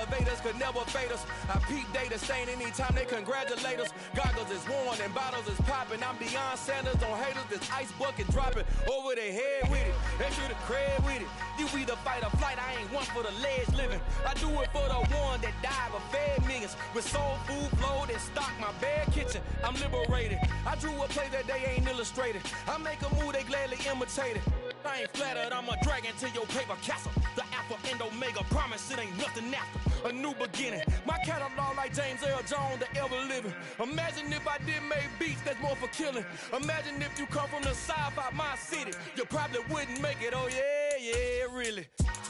elevators could never fade us. I peep data stain anytime they congratulate us. Goggles is worn and bottles is popping. I'm Deion Sanders on haters, this ice bucket dropping over their head with it. They should have cred with it. You either fight or flight, I ain't one for the ledge living. I do it for the one that died but fed millions. With soul food flowed and stocked my bare kitchen. I'm liberated. I drew a play that they ain't illustrated. I make a move they gladly imitate it. I ain't flattered, I'm a dragon to your paper castle. The Alpha and Omega, promise it ain't nothing after. A new beginning. My catalog like James Earl Jones, the ever living. Imagine if I did make beats that's more for killing. Imagine if you come from the south out my city. You probably wouldn't make it, oh yeah, really.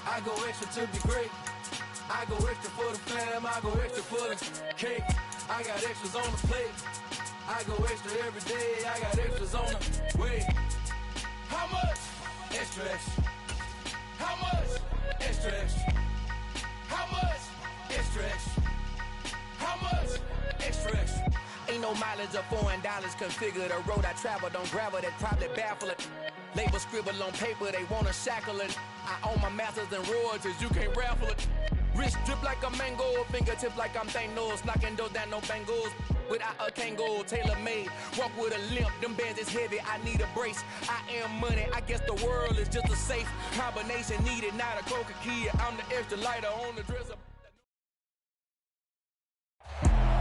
I go extra to be great. I go extra for the fam, I go extra for the cake. I got extras on the plate. I go extra every day, I got extras on the way. How much? Extra, extra. How much? Extra, extra. How much? Extra, extra. How much? Extra, extra. Ain't no mileage of $4 configure the road I travel. Don't gravel that probably baffle it. Label scribble on paper, they wanna shackle it. I own my masters and royalties, you can't raffle it. Wrist drip like a mango, fingertips like I'm Thanos. Knocking those down, no bangles. Without a Kango, tailor-made. Walk with a limp, them bands is heavy, I need a brace. I am money, I guess the world is just a safe combination needed. Not a coca key, I'm the extra lighter on the dresser.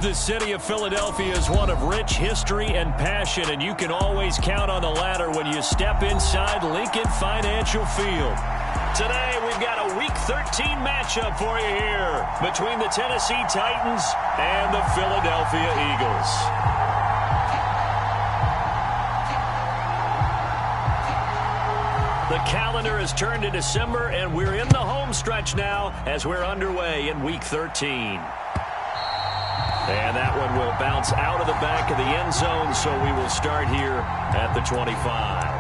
The city of Philadelphia is one of rich history and passion, and you can always count on the ladder when you step inside Lincoln Financial Field. Today, we've got a Week 13 matchup for you here between the Tennessee Titans and the Philadelphia Eagles. The calendar has turned to December, and we're in the home stretch now as we're underway in Week 13. And that one will bounce out of the back of the end zone, so we will start here at the 25.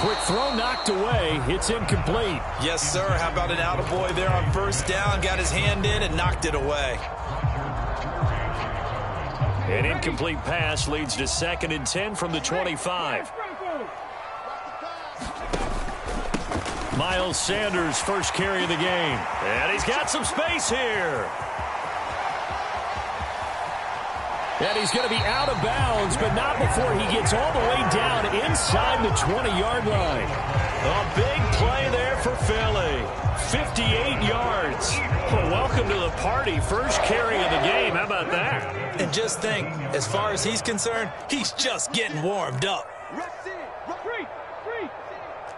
Quick throw knocked away. It's incomplete. Yes, sir. How about an attaboy there on first down? Got his hand in and knocked it away. An incomplete pass leads to 2nd and 10 from the 25. Miles Sanders, first carry of the game. And he's got some space here. And he's going to be out of bounds, but not before he gets all the way down inside the 20-yard line. A big play there for Philly. 58 yards. Well, welcome to the party. First carry of the game. How about that? And just think, as far as he's concerned, he's just getting warmed up.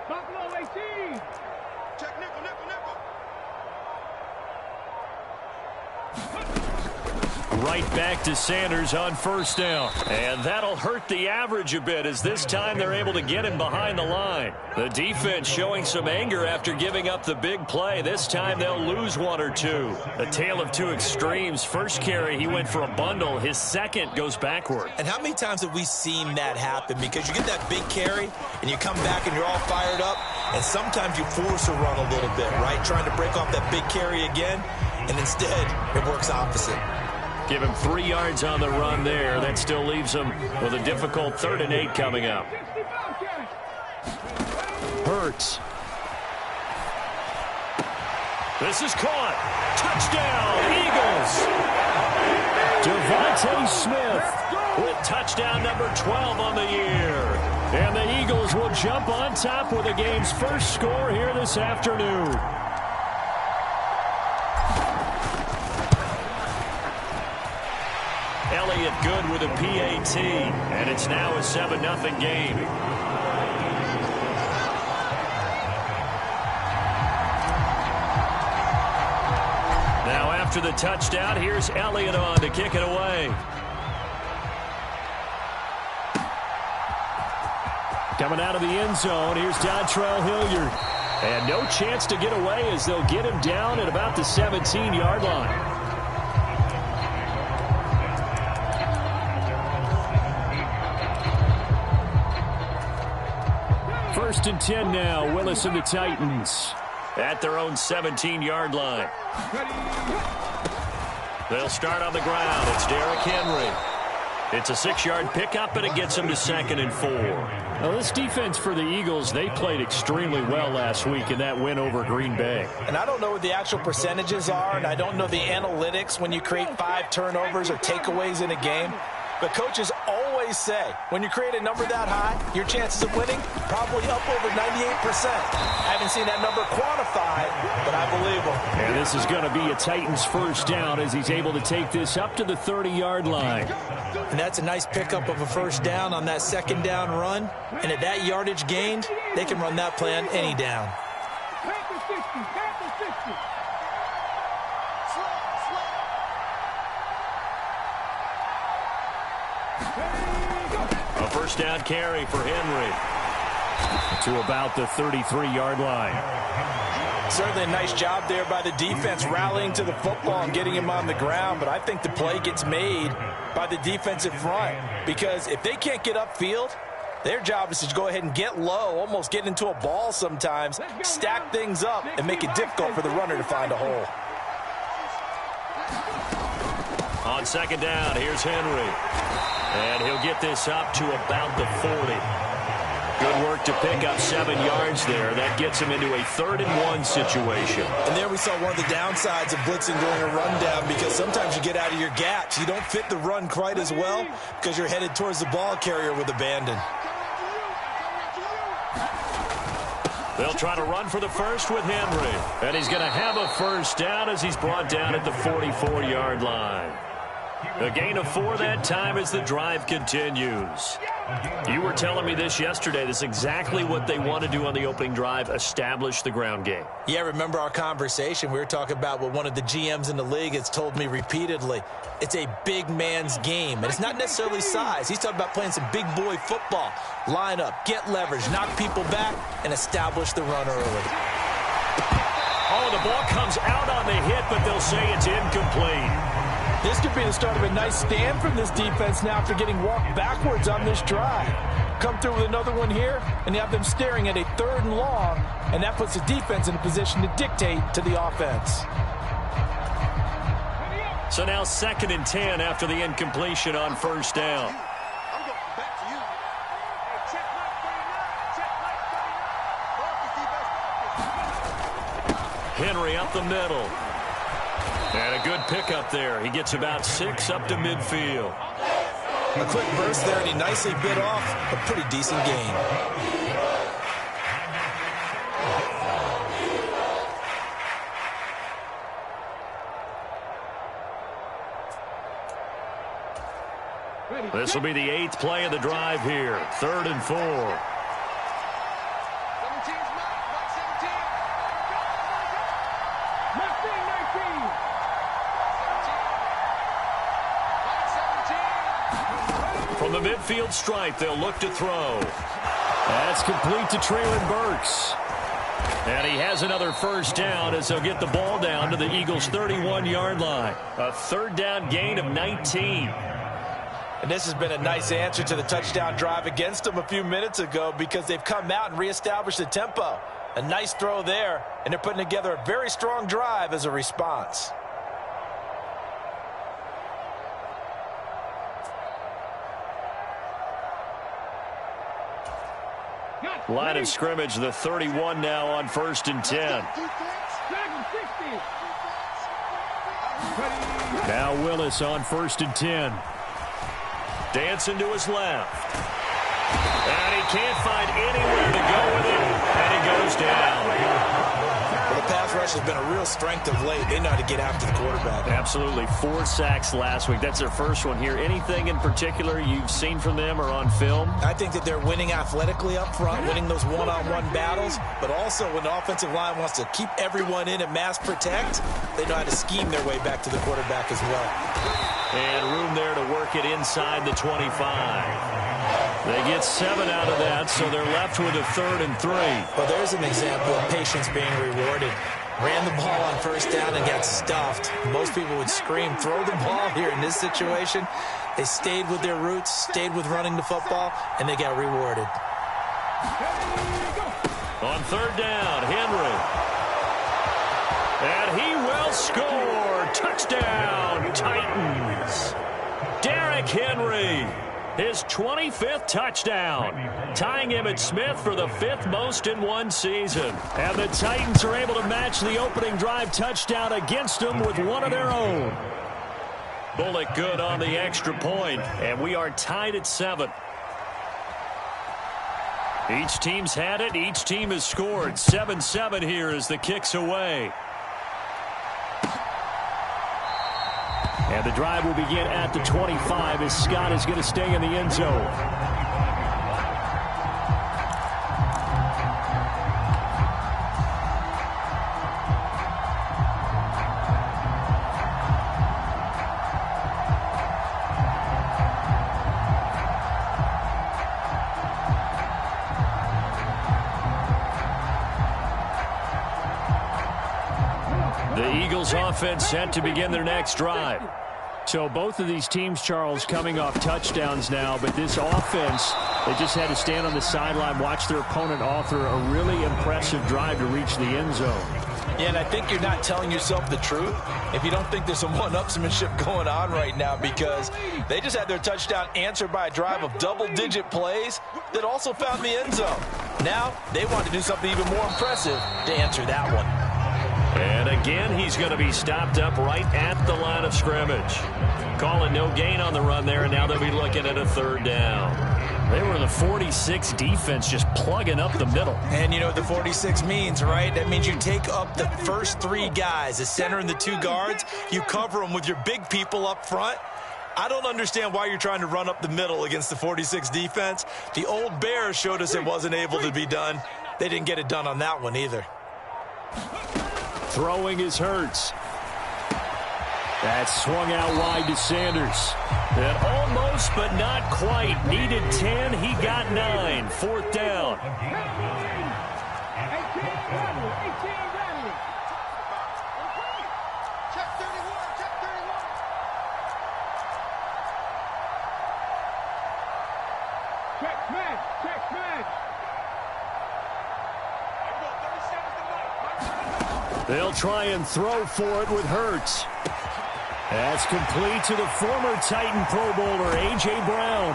Buffalo 18. Check nickel. Right back to Sanders on first down. And that'll hurt the average a bit as this time they're able to get him behind the line. The defense showing some anger after giving up the big play. This time they'll lose one or two. A tale of two extremes. First carry, he went for a bundle. His second goes backward. And how many times have we seen that happen? Because you get that big carry, and you come back and you're all fired up, and sometimes you force a run a little bit, right? Trying to break off that big carry again, and instead it works opposite. Give him 3 yards on the run there. That still leaves him with a difficult 3rd and 8 coming up. Hurts. This is caught. Touchdown, Eagles. Devontae Smith with touchdown number 12 on the year. And the Eagles will jump on top with the game's first score here this afternoon. Elliott good with a PAT, and it's now a 7-0 game. Now after the touchdown, here's Elliott on to kick it away. Coming out of the end zone, here's Dontrell Hilliard. And no chance to get away as they'll get him down at about the 17-yard line. First and 10 now, Willis and the Titans at their own 17-yard line. They'll start on the ground. It's Derrick Henry. It's a 6-yard pickup, and it gets him to 2nd and 4. Now, this defense for the Eagles, they played extremely well last week in that win over Green Bay. And I don't know what the actual percentages are, and I don't know the analytics when you create 5 turnovers or takeaways in a game. But coaches always say, when you create a number that high, your chances of winning probably up over 98%. I haven't seen that number quantified, but I believe them. And this is going to be a Titans first down as he's able to take this up to the 30-yard line. And that's a nice pickup of a first down on that second down run. And at that yardage gained, they can run that play on any down. A first down carry for Henry to about the 33-yard line. Certainly a nice job there by the defense rallying to the football and getting him on the ground, but I think the play gets made by the defensive front because if they can't get upfield, their job is to go ahead and get low, almost get into a ball sometimes, stack things up, and make it difficult for the runner to find a hole. On second down, here's Henry. And he'll get this up to about the 40. Good work to pick up 7 yards there. That gets him into a 3rd and 1 situation. And there we saw one of the downsides of blitzing during a rundown because sometimes you get out of your gaps. You don't fit the run quite as well because you're headed towards the ball carrier with abandon. They'll try to run for the first with Henry. And he's going to have a first down as he's brought down at the 44-yard line. A gain of 4 that time as the drive continues. You were telling me this yesterday. This is exactly what they want to do on the opening drive, establish the ground game. Yeah, remember our conversation? We were talking about what one of the GMs in the league has told me repeatedly. It's a big man's game, and it's not necessarily size. He's talking about playing some big boy football. Line up, get leverage, knock people back, and establish the run early. Oh, the ball comes out on the hit, but they'll say it's incomplete. This could be the start of a nice stand from this defense now after getting walked backwards on this drive. Come through with another one here, and you have them staring at a 3rd and long, and that puts the defense in a position to dictate to the offense. So now 2nd and 10 after the incompletion on first down. Henry up the middle. And a good pickup there. He gets about 6 up to midfield. A quick burst there, and he nicely bit off a pretty decent gain. This will be the 8th play of the drive here. 3rd and 4. From the midfield stripe, they'll look to throw. That's complete to Traylon Burks. And he has another first down as they'll get the ball down to the Eagles' 31-yard line. A 3rd down gain of 19. And this has been a nice answer to the touchdown drive against them a few minutes ago because they've come out and reestablished the tempo. A nice throw there, and they're putting together a very strong drive as a response. Line of scrimmage, the 31 now on 1st and 10. Now Willis on 1st and 10. Dancing to his left. And he can't find anywhere to go with it. And he goes down. Well, the pass rush has been a real strength of late. They know how to get after the quarterback. Absolutely. 4 sacks last week. That's their first one here. Anything in particular you've seen from them or on film? I think that they're winning athletically up front, winning those one-on-one battles, but also when the offensive line wants to keep everyone in and mass protect, they know how to scheme their way back to the quarterback as well. And room there to work it inside the 25. They get 7 out of that, so they're left with a 3rd and 3. Well, there's an example of patience being rewarded. Ran the ball on first down and got stuffed. Most people would scream, throw the ball here in this situation. They stayed with their roots, stayed with running the football, and they got rewarded. On 3rd down, Henry. And he will score. Touchdown, Titans. Derrick Henry, his 25th touchdown, tying him at Smith for the 5th most in one season. And the Titans are able to match the opening drive touchdown against them with one of their own. Bullock good on the extra point, and we are tied at 7. Each team's had it. Each team has scored. 7-7 here as the kick's away. And the drive will begin at the 25 as Scott is going to stay in the end zone. The Eagles offense set to begin their next drive. So both of these teams, Charles, coming off touchdowns now, but this offense, they just had to stand on the sideline, watch their opponent author a really impressive drive to reach the end zone. Yeah, and I think you're not telling yourself the truth if you don't think there's some one-upsmanship going on right now, because they just had their touchdown answered by a drive of double-digit plays that also found the end zone. Now they want to do something even more impressive to answer that one. And again, he's going to be stopped up right at the line of scrimmage. Calling no gain on the run there, and now they'll be looking at a 3rd down. They were the 46 defense just plugging up the middle. And you know what the 46 means, right? That means you take up the first 3 guys, the center and the 2 guards. You cover them with your big people up front. I don't understand why you're trying to run up the middle against the 46 defense. The old Bears showed us it wasn't able to be done. They didn't get it done on that one either. Throwing is Hurts. That swung out wide to Sanders. And almost, but not quite. Needed 10. He got 9. 4th down. They'll try and throw for it with Hurts. That's complete to the former Titan Pro Bowler, A.J. Brown.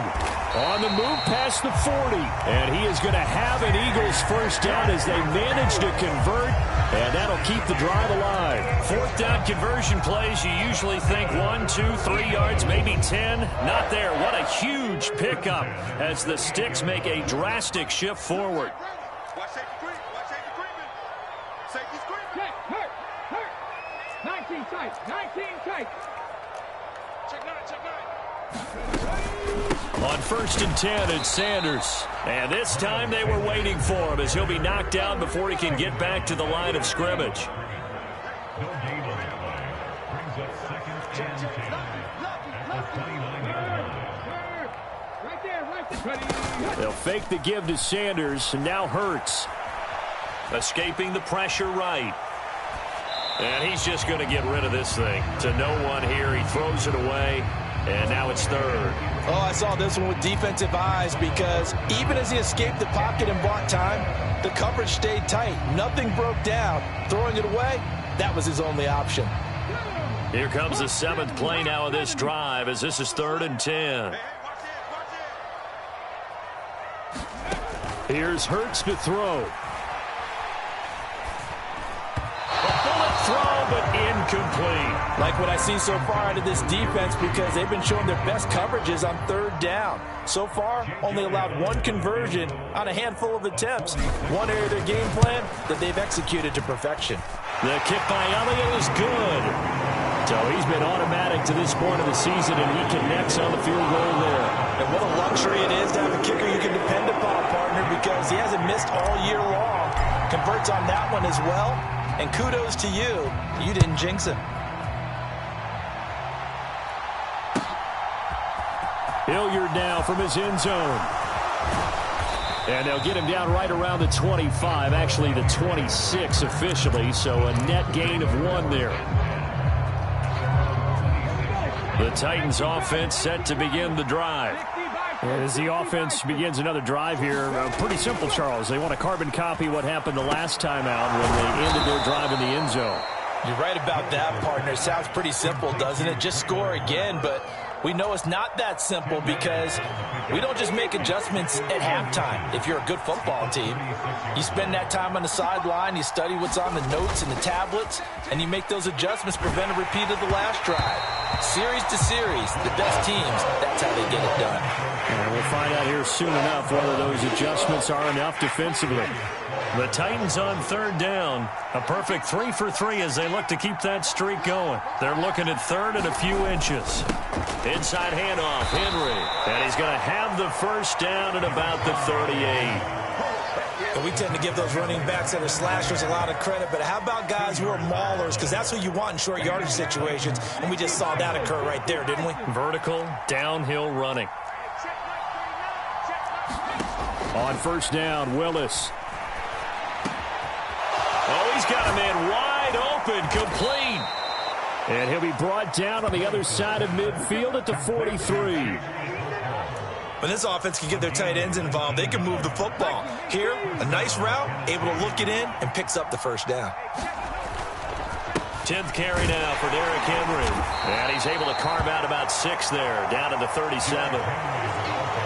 On the move past the 40. And he is going to have an Eagles first down as they manage to convert. And that'll keep the drive alive. 4th down conversion plays, you usually think 1, 2, 3 yards, maybe 10. Not there. What a huge pickup as the Sticks make a drastic shift forward. Watch safety creep. Watch safety creeping. Safety's creeping. Hurt. 19 tight. 19 tight. Check 9. On 1st and 10, it's Sanders. And this time they were waiting for him as he'll be knocked down before he can get back to the line of scrimmage. They'll fake the give to Sanders, and now Hurts. Escaping the pressure right. And he's just going to get rid of this thing. To no one here. He throws it away, and now it's 3rd. Oh, I saw this one with defensive eyes, because even as he escaped the pocket and bought time, the coverage stayed tight. Nothing broke down. Throwing it away, that was his only option. Here comes the 7th play now of this drive as this is 3rd and 10. Here's Hurts to throw. A bullet throw, but incomplete. Like what I see so far out of this defense, because they've been showing their best coverages on 3rd down. So far, only allowed 1 conversion on a handful of attempts. One area of their game plan that they've executed to perfection. The kick by Elliott is good. So he's been automatic to this point of the season, and he connects on the field goal there. And what a luxury it is to have a kicker you can depend upon, partner, because he hasn't missed all year long. Converts on that one as well. And kudos to you. You didn't jinx him. He'll Hilliard now from his end zone. And they'll get him down right around the 25, actually the 26 officially, so a net gain of 1 there. The Titans offense set to begin the drive. As the offense begins another drive here, pretty simple, Charles. They want to carbon copy what happened the last time out when they ended their drive in the end zone. You're right about that, partner. It sounds pretty simple, doesn't it? Just score again, but we know it's not that simple because we don't just make adjustments at halftime. If you're a good football team, you spend that time on the sideline, you study what's on the notes and the tablets, and you make those adjustments, prevent a repeat of the last drive. Series to series, the best teams, that's how they get it done. And we'll find out here soon enough whether those adjustments are enough defensively. The Titans on 3rd down. A perfect 3 for 3 as they look to keep that streak going. They're looking at 3rd and a few inches. Inside handoff, Henry. And he's going to have the first down at about the 38. And we tend to give those running backs that are slashers a lot of credit, but how about guys who are maulers? Because that's what you want in short yardage situations, and we just saw that occur right there, didn't we? Vertical, downhill running. On 1st down, Willis. Oh, he's got a man wide open, complete. And he'll be brought down on the other side of midfield at the 43. When this offense can get their tight ends involved, they can move the football. Here, a nice route, able to look it in, and picks up the first down. 10th carry now for Derrick Henry. And he's able to carve out about 6 there, down to the 37.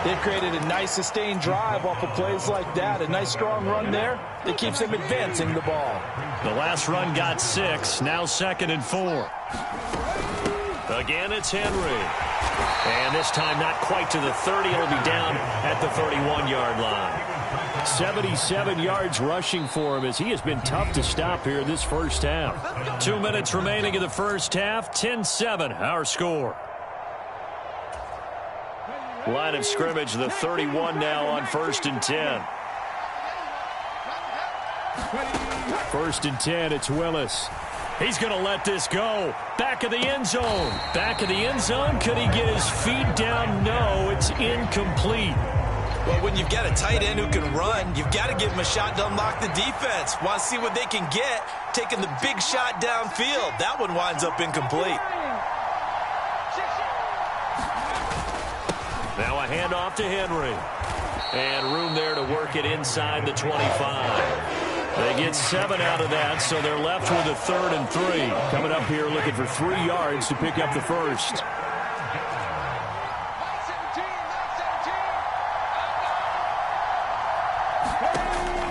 They've created a nice sustained drive off of plays like that. A nice strong run there that keeps them advancing the ball. The last run got 6, now 2nd and 4. Again, it's Henry. And this time not quite to the 30. It'll be down at the 31-yard line. 77 yards rushing for him as he has been tough to stop here this first half. 2 minutes remaining in the first half. 10-7 our score. Line of scrimmage, the 31 now on 1st and 10. 1st and 10, it's Willis. He's going to let this go. Back of the end zone. Back of the end zone. Could he get his feet down? No, it's incomplete. Well, when you've got a tight end who can run, you've got to give him a shot to unlock the defense. Want to see what they can get, taking the big shot downfield. That one winds up incomplete. Now a handoff to Henry. And room there to work it inside the 25. They get 7 out of that, so they're left with a 3rd and 3. Coming up here looking for 3 yards to pick up the first.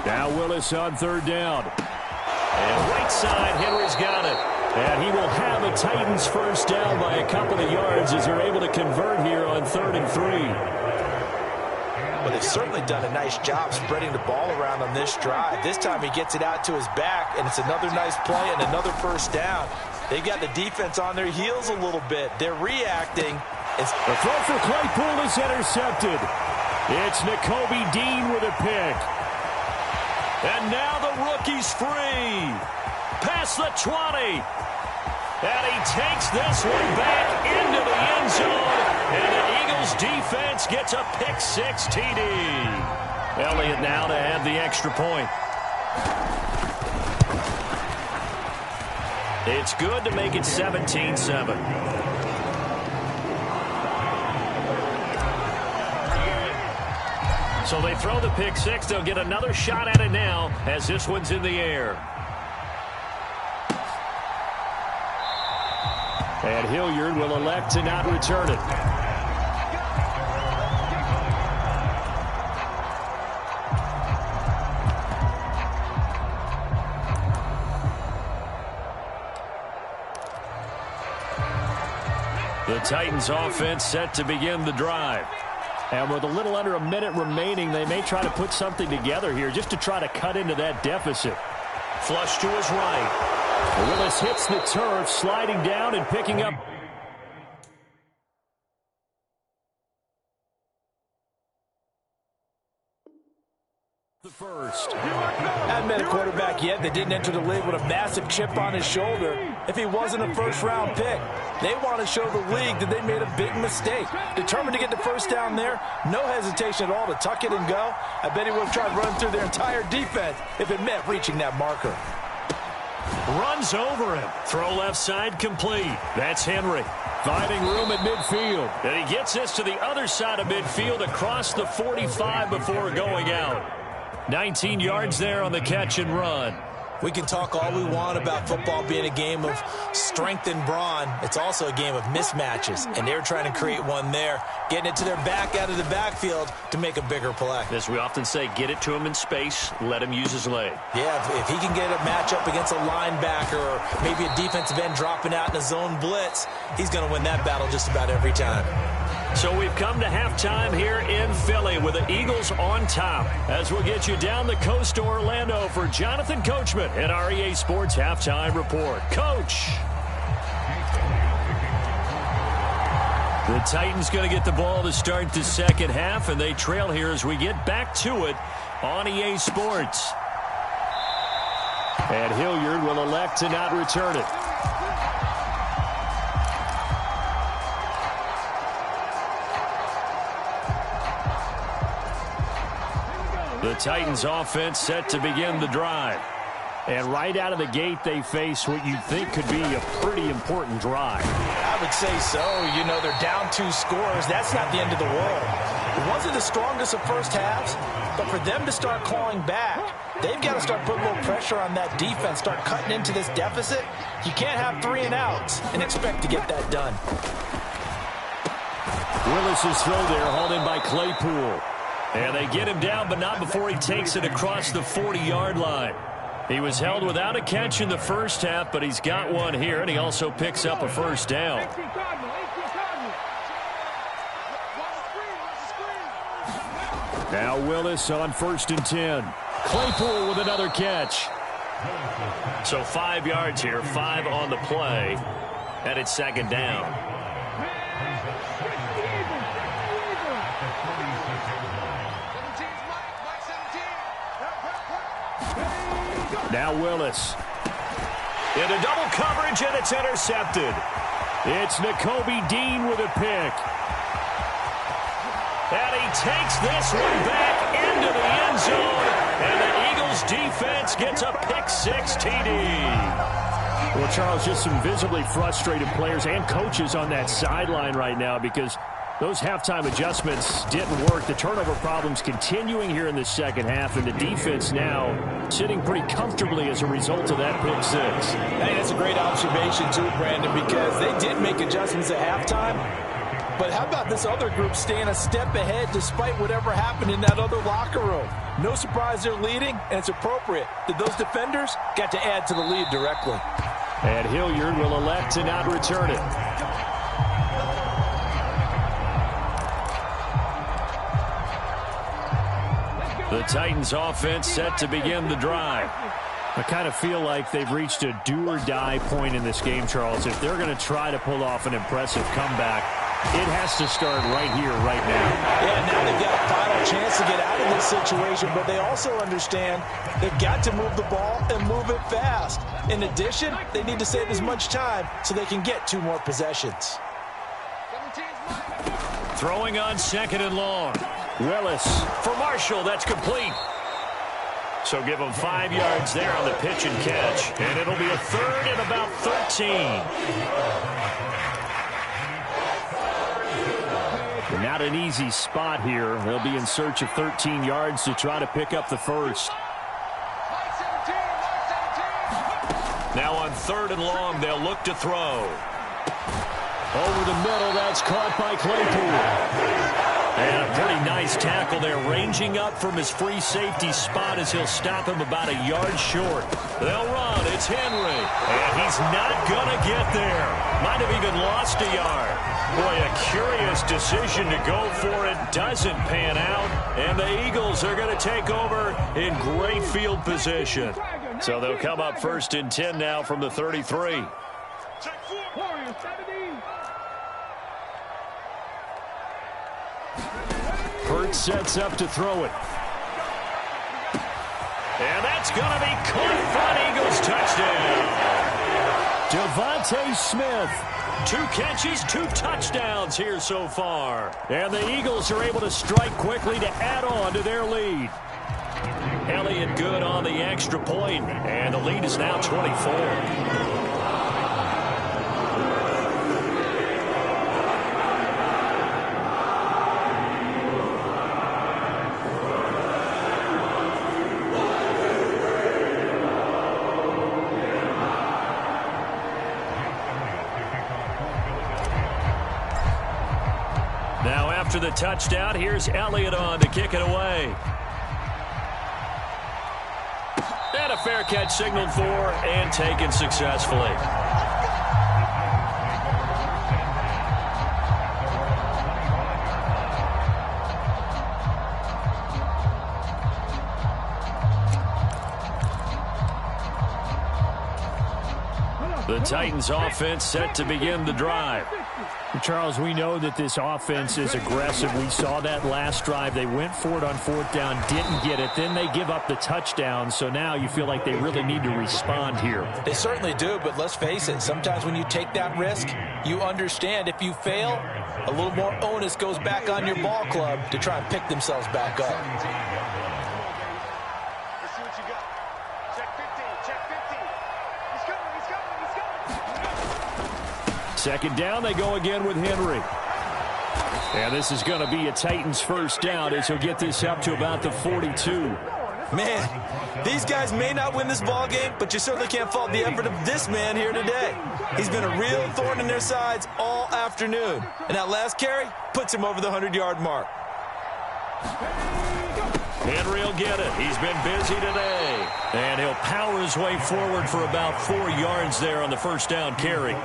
Now Willis on 3rd down. And right side, Henry's got it. And he will have a Titans first down by a couple of yards as they're able to convert here on 3rd and 3. Well, they've certainly done a nice job spreading the ball around on this drive. This time he gets it out to his back, and it's another nice play and another first down. They've got the defense on their heels a little bit. They're reacting. The throw for Claypool is intercepted. It's Nakobe Dean with a pick. And now the rookie's free. Past the 20. And he takes this one back into the end zone. And the Eagles defense gets a pick-6 TD. Elliott now to have the extra point. It's good to make it 17-7. So they throw the pick-6. They'll get another shot at it now as this one's in the air. And Hilliard will elect to not return it. The Titans offense set to begin the drive. And with a little under a minute remaining, they may try to put something together here just to try to cut into that deficit. Flush to his right. Willis hits the turf, sliding down and picking up. The first. Hadn't been a quarterback yet that didn't enter the league with a massive chip on his shoulder if he wasn't a first-round pick. They want to show the league that they made a big mistake. Determined to get the first down there, no hesitation at all to tuck it and go. I bet he would have tried running through their entire defense if it meant reaching that marker. Runs over him. Throw left side complete. That's Henry. Finding room at midfield. And he gets this to the other side of midfield across the 45 before going out. 19 yards there on the catch and run. We can talk all we want about football being a game of strength and brawn. It's also a game of mismatches, and they're trying to create one there, getting it to their back out of the backfield to make a bigger play. As we often say, get it to him in space, let him use his leg. Yeah, if he can get a matchup against a linebacker or maybe a defensive end dropping out in a zone blitz, he's going to win that battle just about every time. So we've come to halftime here in Philly with the Eagles on top. As we'll get you down the coast to Orlando for Jonathan Coachman at our EA Sports Halftime Report. Coach! The Titans going to get the ball to start the second half, and they trail here as we get back to it on EA Sports. And Hilliard will elect to not return it. The Titans offense set to begin the drive. And right out of the gate, they face what you'd think could be a pretty important drive. I would say so. You know, they're down 2 scores. That's not the end of the world. It wasn't the strongest of first halves, but for them to start clawing back, they've got to start putting a little pressure on that defense, start cutting into this deficit. You can't have 3 and outs and expect to get that done. Willis's throw there hauled in by Claypool. And they get him down, but not before he takes it across the 40-yard line. He was held without a catch in the first half, but he's got one here, and he also picks up a first down. Now Willis on 1st and 10. Claypool with another catch. So 5 yards here, 5 on the play, and it's second down. Now Willis. Into double coverage, and it's intercepted. It's Nakobe Dean with a pick. And he takes this one back into the end zone. And the Eagles defense gets a pick-6 TD. Well, Charles, just some visibly frustrated players and coaches on that sideline right now because those halftime adjustments didn't work. The turnover problems continuing here in the second half, and the defense now sitting pretty comfortably as a result of that pick-6. Hey, that's a great observation too, Brandon, because they did make adjustments at halftime. But how about this other group staying a step ahead despite whatever happened in that other locker room? No surprise they're leading, and it's appropriate that those defenders got to add to the lead directly. And Hilliard will elect to not return it. The Titans offense set to begin the drive. I kind of feel like they've reached a do-or-die point in this game, Charles. If they're going to try to pull off an impressive comeback, it has to start right here, right now. Yeah, now they've got a final chance to get out of this situation, but they also understand they've got to move the ball and move it fast. In addition, they need to save as much time so they can get 2 more possessions. Throwing on 2nd and long. Willis for Marshall. That's complete. So give him 5 yards there on the pitch and catch. And it'll be a 3rd and about 13. Not an easy spot here. They'll be in search of 13 yards to try to pick up the first. Now on 3rd and long, they'll look to throw. Over the middle, that's caught by Claypool. And a pretty nice tackle there, ranging up from his free safety spot as he'll stop him about a yard short. They'll run. It's Henry. And he's not going to get there. Might have even lost a yard. Boy, a curious decision to go for it. Doesn't pan out. And the Eagles are going to take over in great field position. So they'll come up 1st and 10 now from the 33. Hurts sets up to throw it. And that's going to be caught front. Eagles touchdown. Devontae Smith. 2 catches, 2 touchdowns here so far. And the Eagles are able to strike quickly to add on to their lead. Elliott good on the extra point, and the lead is now 24. Now after the touchdown, here's Elliott on to kick it away. And a fair catch signaled for and taken successfully. The Titans offense set to begin the drive. Charles, we know that this offense is aggressive. We saw that last drive. They went for it on 4th down, didn't get it. Then they give up the touchdown. So now you feel like they really need to respond here. They certainly do, but let's face it. Sometimes when you take that risk, you understand if you fail, a little more onus goes back on your ball club to try and pick themselves back up. Let's see what you got. Check 15. Check 15. He's coming. He's coming. He's coming. 2nd down, they go again with Henry. And this is going to be a Titans first down as he'll get this up to about the 42. Man, these guys may not win this ball game, but you certainly can't fault the effort of this man here today. He's been a real thorn in their sides all afternoon. And that last carry puts him over the 100-yard mark. Henry will get it. He's been busy today. And he'll power his way forward for about 4 yards there on the first down carry.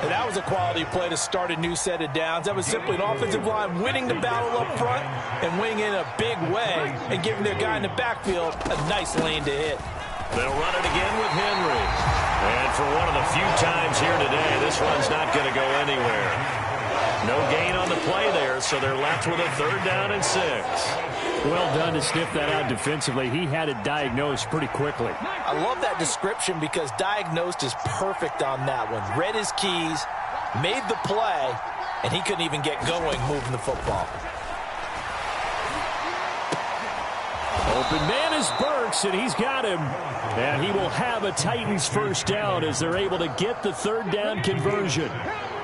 And that was a quality play to start a new set of downs. That was simply an offensive line winning the battle up front and winning in a big way and giving their guy in the backfield a nice lane to hit. They'll run it again with Henry. And for one of the few times here today, this one's not going to go anywhere. No gain on the play there, so they're left with a 3rd down and 6. Well done to sniff that out defensively. He had it diagnosed pretty quickly. I love that description because diagnosed is perfect on that one. Read his keys, made the play, and he couldn't even get going moving the football. Open man is Burks, and he's got him. And he will have a Titans first down as they're able to get the 3rd down conversion.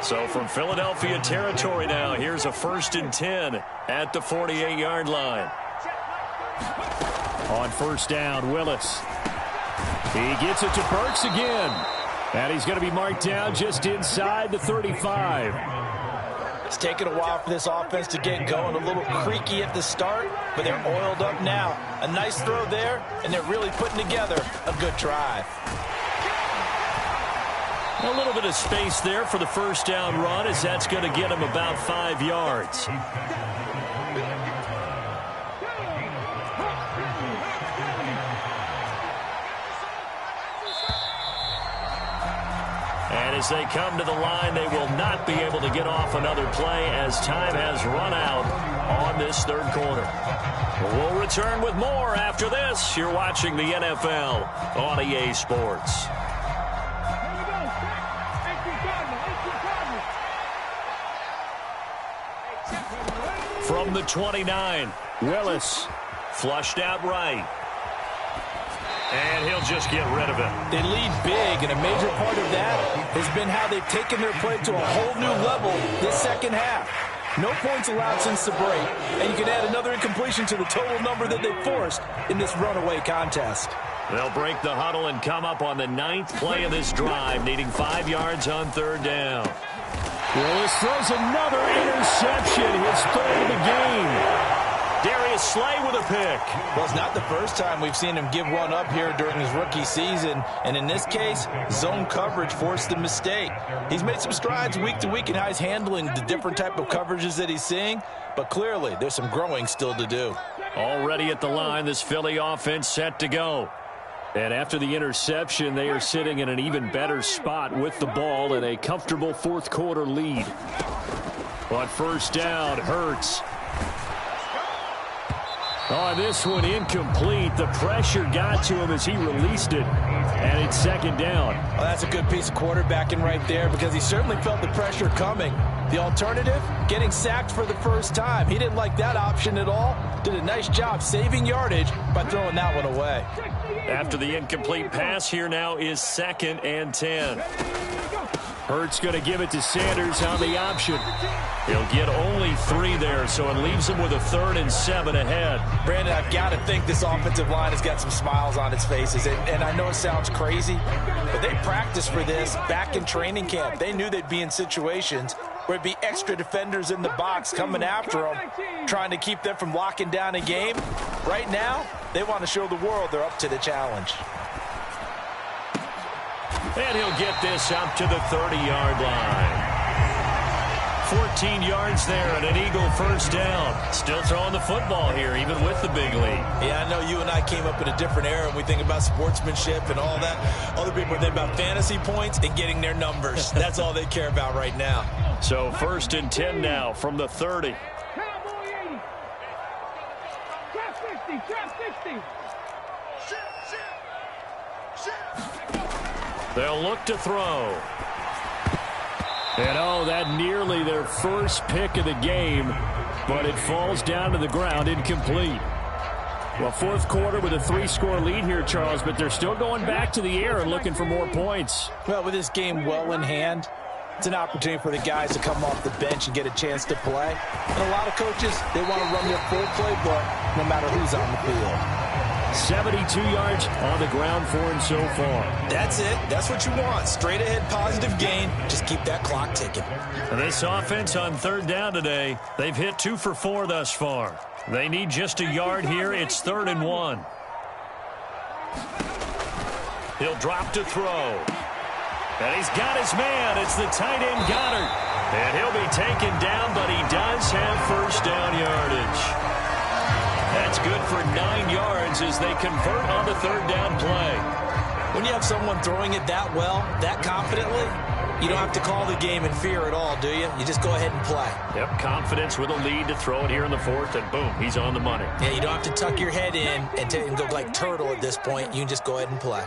So from Philadelphia territory now, here's a 1st and 10 at the 48-yard line. On 1st down, Willis. He gets it to Burks again. And he's going to be marked down just inside the 35. It's taken a while for this offense to get going. A little creaky at the start, but they're oiled up now. A nice throw there, and they're really putting together a good drive. A little bit of space there for the first down run, as that's going to get him about 5 yards. And as they come to the line, they will not be able to get off another play as time has run out on this 3rd quarter. We'll return with more after this. You're watching the NFL on EA Sports. From the 29, Willis flushed out right. And he'll just get rid of it. They lead big, and a major part of that has been how they've taken their play to a whole new level this 2nd half. No points allowed since the break, and you can add another incompletion to the total number that they forced in this runaway contest. They'll break the huddle and come up on the 9th play of this drive, needing 5 yards on 3rd down. Willis throws another interception, his 3rd of the game. Darius Slay with a pick. Well, it's not the first time we've seen him give one up here during his rookie season, and in this case, zone coverage forced the mistake. He's made some strides week to week in how he's handling the different type of coverages that he's seeing, but clearly there's some growing still to do. Already at the line, this Philly offense set to go. And after the interception, they are sitting in an even better spot with the ball in a comfortable 4th quarter lead. On 1st down, Hurts. Oh, this one incomplete. The pressure got to him as he released it, and it's second down. Well, that's a good piece of quarterbacking right there because he certainly felt the pressure coming. The alternative, getting sacked for the first time. He didn't like that option at all. Did a nice job saving yardage by throwing that one away. After the incomplete pass, here now is 2nd and 10. Hurts going to give it to Sanders on the option. He'll get only 3 there, so it leaves him with a 3rd and 7 ahead. Brandon, I've got to think this offensive line has got some smiles on its faces. And I know it sounds crazy, but they practiced for this back in training camp. They knew they'd be in situations where it'd be extra defenders in the box coming after them, trying to keep them from locking down a game. Right now, they want to show the world they're up to the challenge. And he'll get this up to the 30-yard line. 14 yards there and an Eagle first down. Still throwing the football here, even with the big lead. Yeah, I know you and I came up in a different era, and we think about sportsmanship and all that. Other people think about fantasy points and getting their numbers. That's all they care about right now. So 1st and 10 now from the 30. Cowboy 80. Trap 60. Trap 60. They'll look to throw. And oh, that nearly their first pick of the game, but it falls down to the ground incomplete. Well, fourth quarter with a 3-score lead here, Charles, but they're still going back to the air and looking for more points. Well, with this game well in hand, it's an opportunity for the guys to come off the bench and get a chance to play. And a lot of coaches, they want to run their full playbook no matter who's on the field. 72 yards on the ground for him so far. That's it. That's what you want. Straight ahead positive gain. Just keep that clock ticking. This offense on 3rd down today, they've hit 2 for 4 thus far. They need just a yard here. It's 3rd and 1. He'll drop to throw. And he's got his man. It's the tight end Goddard. And he'll be taken down, but he does have first down yardage. That's good for 9 yards as they convert on the 3rd down play. When you have someone throwing it that well, that confidently, you don't have to call the game in fear at all, do you? You just go ahead and play. Yep, confidence with a lead to throw it here in the 4th, and boom, he's on the money. Yeah, you don't have to tuck your head in and go like turtle at this point. You can just go ahead and play.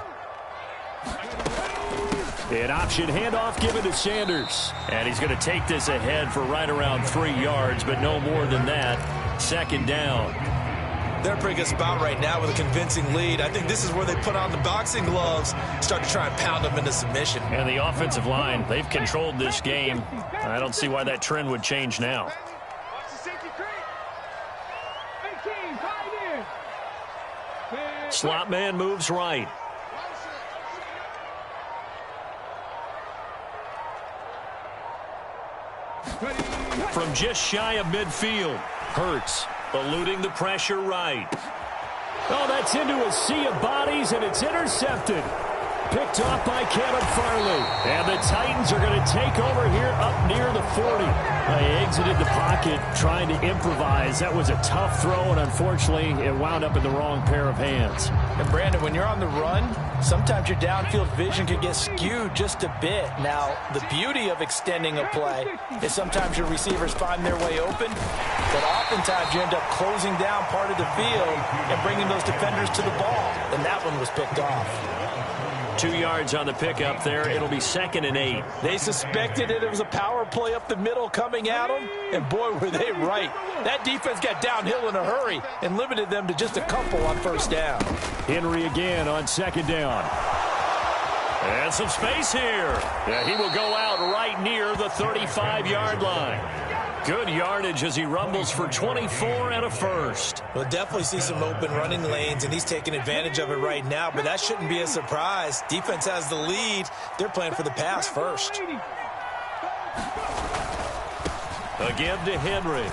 An option handoff given to Sanders. And he's going to take this ahead for right around 3 yards, but no more than that. 2nd down. They're in a pretty good spot right now with a convincing lead. I think this is where they put on the boxing gloves, start to try and pound them into submission. And the offensive line, they've controlled this game. I don't see why that trend would change now. Slot man moves right. From just shy of midfield, Hurts eluding the pressure right. Oh, that's into a sea of bodies, and it's intercepted. Picked off by Caleb Farley. And the Titans are going to take over here up near the 40. They exited the pocket trying to improvise. That was a tough throw, and unfortunately, it wound up in the wrong pair of hands. And Brandon, when you're on the run, sometimes your downfield vision can get skewed just a bit. Now, the beauty of extending a play is sometimes your receivers find their way open, but oftentimes you end up closing down part of the field and bringing those defenders to the ball. And that one was picked off. 2 yards on the pickup there. It'll be 2nd and 8. They suspected it was a power play up the middle coming at them, and boy, were they right. That defense got downhill in a hurry and limited them to just a couple on first down. Henry again on 2nd down. And some space here. Yeah, he will go out right near the 35-yard line. Good yardage as he rumbles for 24 and a first. We'll definitely see some open running lanes, and he's taking advantage of it right now, but that shouldn't be a surprise. Defense has the lead. They're playing for the pass first. Again to Henry.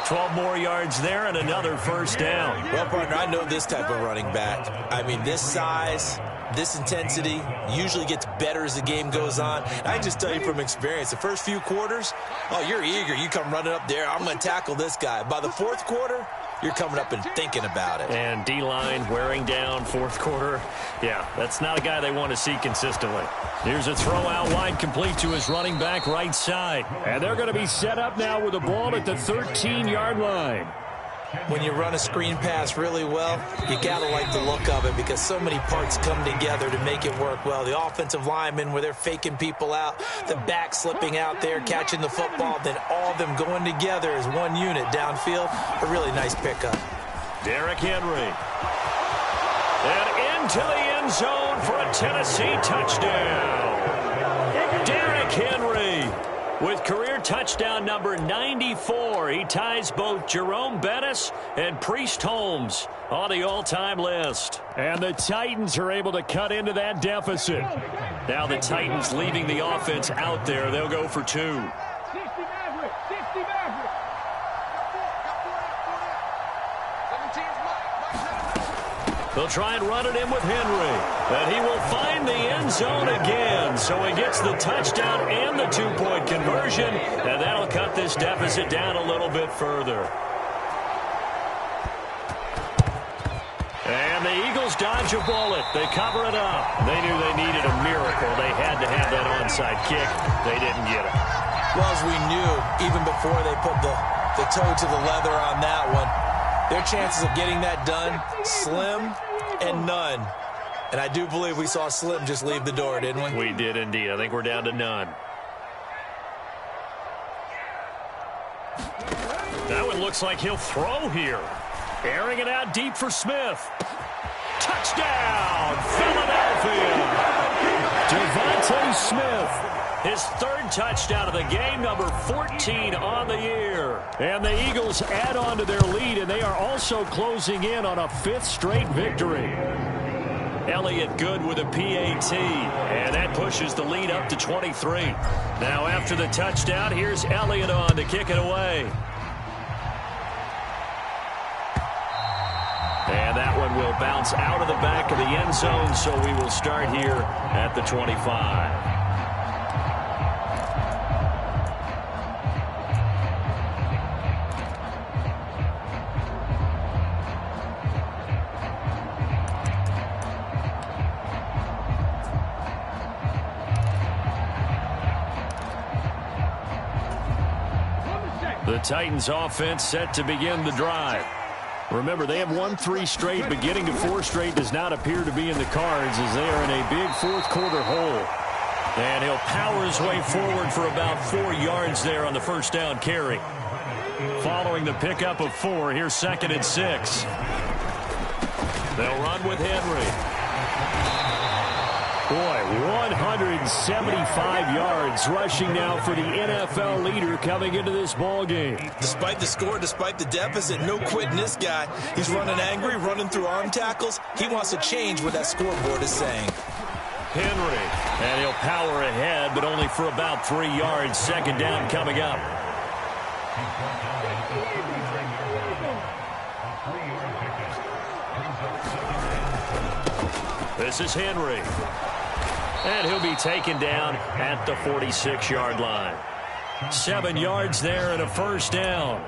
12 more yards there and another first down. Well, partner, I know this type of running back. I mean, this size, this intensity usually gets better as the game goes on. I can just tell you from experience, the first few quarters, oh, you're eager. You come running up there, I'm going to tackle this guy. By the fourth quarter, you're coming up and thinking about it. And D-line wearing down fourth quarter. Yeah, that's not a guy they want to see consistently. Here's a throw out wide, complete to his running back right side. And they're going to be set up now with the ball at the 13-yard line. When you run a screen pass really well, you got to like the look of it because so many parts come together to make it work well. The offensive linemen where they're faking people out, the back slipping out there, catching the football, then all of them going together as one unit downfield. A really nice pickup. Derrick Henry. And into the end zone for a Tennessee touchdown. Derrick Henry with career touchdown number 94. He ties both Jerome Bettis and Priest Holmes on the all-time list. And the Titans are able to cut into that deficit. Now the Titans leaving the offense out there. They'll go for 2. They'll try and run it in with Henry. And he will find the end zone again. So he gets the touchdown and the 2-point conversion. And that'll cut this deficit down a little bit further. And the Eagles dodge a bullet. They cover it up. They knew they needed a miracle. They had to have that onside kick. They didn't get it. Well, as we knew, even before they put the toe to the leather on that one, their chances of getting that done, slim and none. And I do believe we saw Slim just leave the door, didn't we? We did indeed. I think we're down to none. That one looks like he'll throw here. Airing it out deep for Smith. Touchdown, Philadelphia. Devontae Smith. His third touchdown of the game, number 14 on the year. And the Eagles add on to their lead, and they are also closing in on a 5th straight victory. Elliott good with a PAT, and that pushes the lead up to 23. Now after the touchdown, here's Elliott on to kick it away. And that one will bounce out of the back of the end zone, so we will start here at the 25. The Titans offense set to begin the drive. Remember, they have won 3 straight, but getting to 4 straight does not appear to be in the cards as they are in a big fourth quarter hole. And he'll power his way forward for about 4 yards there on the first down carry. Following the pickup of 4, here's 2nd and 6. They'll run with Henry. Boy, 175 yards rushing now for the NFL leader coming into this ball game. Despite the score, despite the deficit, no quitting this guy. He's running angry, running through arm tackles. He wants to change what that scoreboard is saying. Henry, and he'll power ahead, but only for about 3 yards. 2nd down coming up. This is Henry. And he'll be taken down at the 46-yard line. 7 yards there and a first down.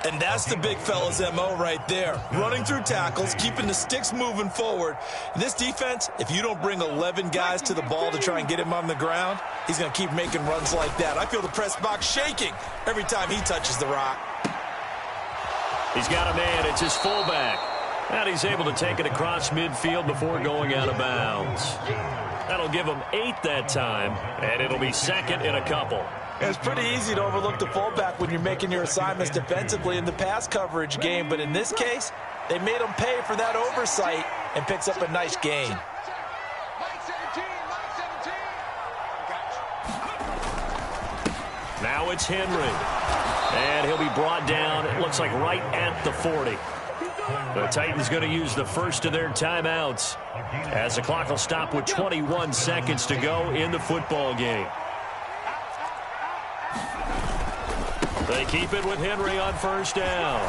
And that's the big fella's MO right there. Running through tackles, keeping the sticks moving forward. This defense, if you don't bring 11 guys to the ball to try and get him on the ground, he's going to keep making runs like that. I feel the press box shaking every time he touches the rock. He's got a man. It's his fullback. And he's able to take it across midfield before going out of bounds. That'll give him 8 that time, and it'll be 2nd and a couple. It's pretty easy to overlook the fullback when you're making your assignments defensively in the pass coverage game, but in this case, they made him pay for that oversight and picks up a nice gain. Now it's Henry, and he'll be brought down, it looks like right at the 40. The Titans going to use the first of their timeouts as the clock will stop with 21 seconds to go in the football game. They keep it with Henry on first down.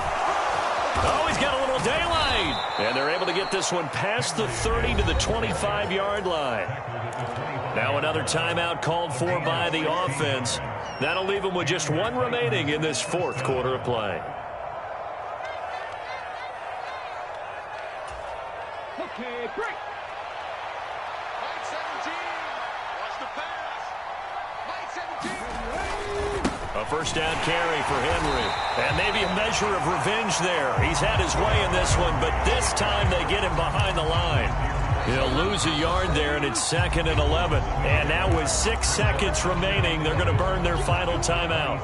Oh, he's got a little daylight. And they're able to get this one past the 30 to the 25-yard line. Now another timeout called for by the offense. That'll leave them with just 1 remaining in this fourth quarter of play. Okay, break. Line 17. Watch the pass. Line 17. A first down carry for Henry. And maybe a measure of revenge there. He's had his way in this one, but this time they get him behind the line. He'll lose a yard there, and it's 2nd and 11. And now with 6 seconds remaining, they're going to burn their final timeout.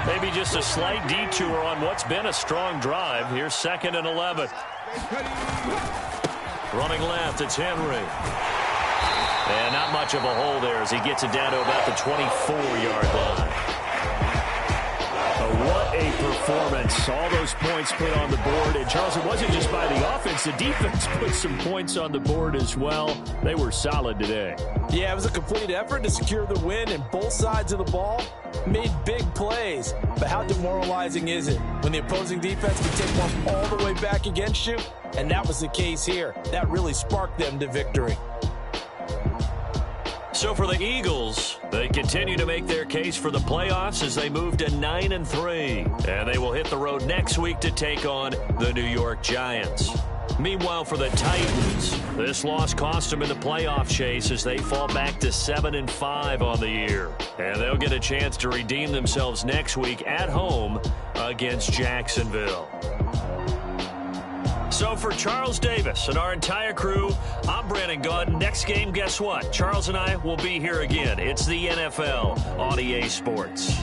Maybe just a slight detour on what's been a strong drive. Here's 2nd and 11. Running left, it's Henry. And not much of a hole there as he gets it down to about the 24-yard line. What a performance. All those points put on the board. And, Charles, it wasn't just by the offense. The defense put some points on the board as well. They were solid today. Yeah, it was a complete effort to secure the win, and both sides of the ball made big plays. But how demoralizing is it when the opposing defense can take one all the way back against you? And that was the case here. That really sparked them to victory. So for the Eagles, they continue to make their case for the playoffs as they move to 9-3. And they will hit the road next week to take on the New York Giants. Meanwhile, for the Titans, this loss cost them in the playoff chase as they fall back to 7-5 on the year. And they'll get a chance to redeem themselves next week at home against Jacksonville. So for Charles Davis and our entire crew, I'm Brandon Gaudin. Next game, guess what? Charles and I will be here again. It's the NFL on EA Sports.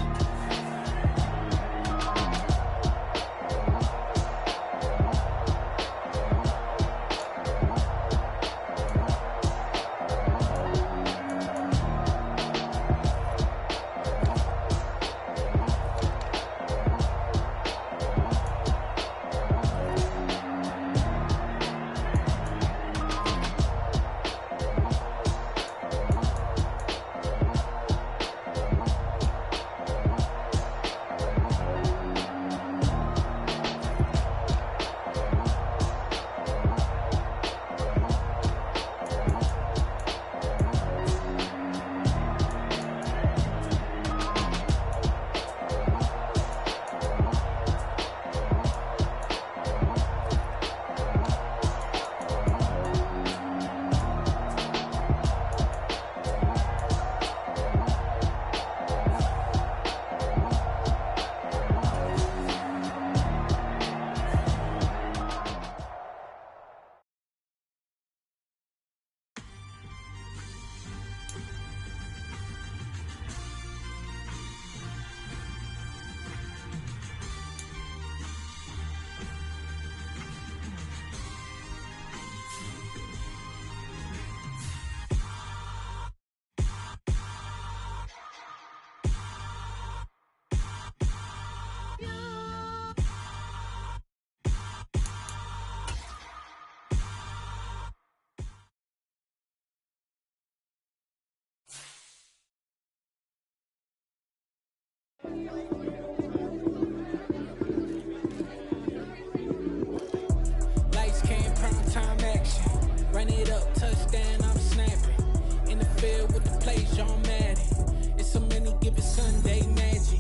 Lights came, prime time action. Run it up, touchdown, I'm snapping. In the field with the play, John Madden. It's so many, give it Sunday magic.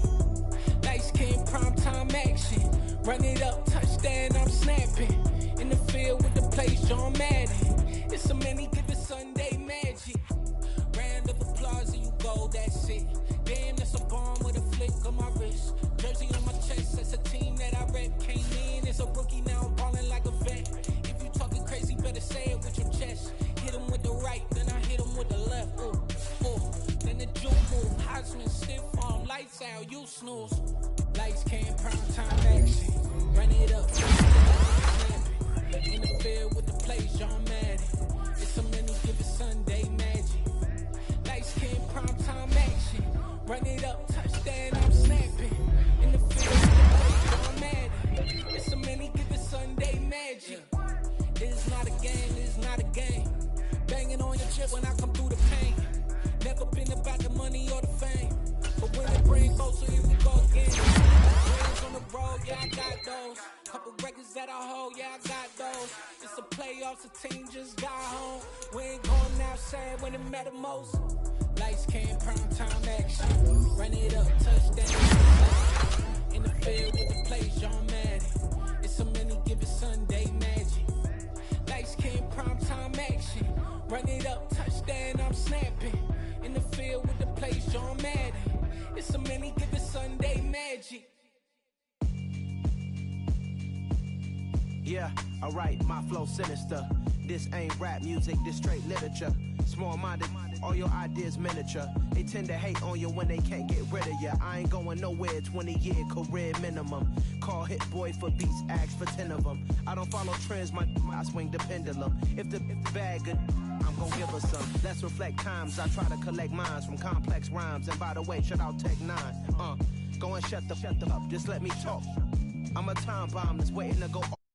Lights came, prime time action. Run it up, touchdown, I'm snapping. In the field with the play, John Madden. It's so many, give it Sunday magic. Round of applause and you go, that's it. Damn, that's a bomb with a flick on my wrist. Jersey on my chest, that's a team that I rep. Came in as a rookie, now I'm ballin' like a vet. If you talking crazy, better say it with your chest. Hit him with the right, then I hit him with the left. Ooh, ooh. Then the juke move, Heisman, stiff arm, lights out, you snooze. Lights came, prime time action. Run it up, in the field with the play, John Madden. It's so many, give it Sunday magic. Lights came, prime time action. Run it up, touchdown, I'm snapping. In the field with the play, John Madden. It's so many, give it Sunday magic. It's not a game, it's not a game. Banging on your chip when I come through the pain. Never been about the money or the fame. But when the brain goes, so here we go again. Wins on the road, yeah, I got those. Couple records that I hold, yeah, I got those. It's the playoffs, the team just got home. We ain't going outside when it matter most. Lights came, prime time action. Run it up, touchdown. any given Sunday magic. Yeah, alright, my flow sinister. This ain't rap music, this straight literature. Small-minded, all your ideas miniature. They tend to hate on you when they can't get rid of you. I ain't going nowhere, 20-year career minimum. Call Hit Boy for beats, ask for 10 of them. I don't follow trends, I swing the pendulum. If the bag good, I'm gon' give her some. Let's reflect times, I try to collect minds from complex rhymes. And by the way, shout out Tech 9. Go and shut the up, just let me talk. I'm a time bomb that's waiting to go off.